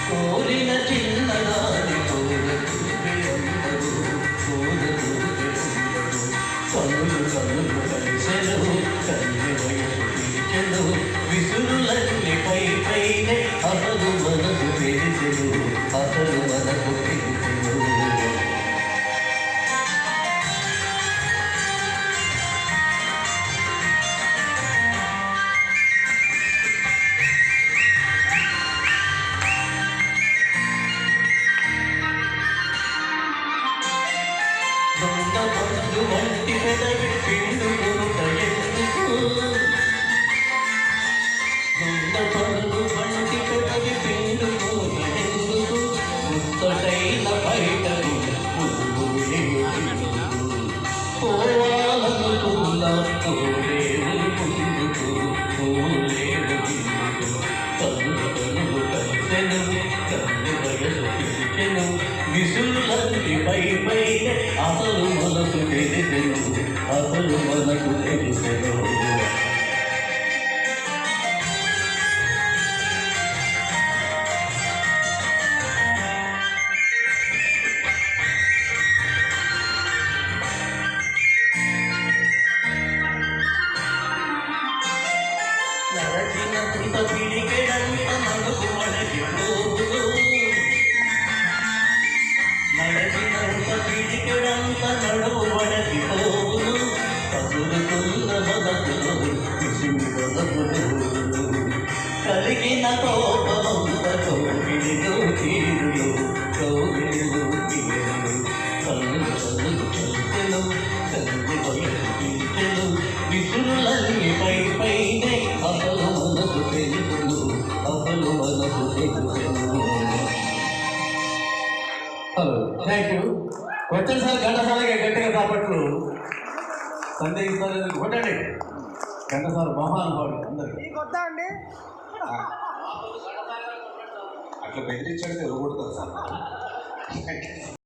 కోరిన చిన్నదాని కన్నులు కన్నులు కలిసెను కన్ను వయసు పిలిచెను విసురులన్నీ పై పైనే అసలు మనకు తెలిసెను అసలు మనకు తెలిసెను దొంగ పండు వంటి పెదవి పిండుకుంట ఎందుకు దొంగ పండు వంటి పెదవి పిండుకుంట ఎందుకు ముత్తటైన బయటకు పోవాలనుకున్నా పోలేవు ముందుకు పోలేవు కన్ను కన్ను కలిసెను కన్ను వయసు పిలిచెను విసురులన్నీ పై పైన అసలు మనకు తెలిసెను అసలు మనకు తెలిసెను నరచినంత పిడికెడంత మనకు మడచిపోదు నడచినంత పిడికెడంత నడుము మడచిపోవును కదులుతున్న మనసులో విసుగు బతుకులు కలిగిన కోపమంత కోవిడిలో తీరులు కోవిడిలో తీరులు కన్ను కన్ను కలిసెను కన్ను వయసు పిలిచెను విసురులన్నీ పై పైనే అసలు మనసు తెలుసును అసలు మనసు తెలుసును. Hello thank you. వచ్చేసారి ఘంటసాలకి గట్టిగా కాబట్టి సందేహిస్తారు కొట్టండి. ఘంటసాల మహానుభావుడు అందరికీ అట్లా బెదిరించండి ఎవరు కొడతారు సార్.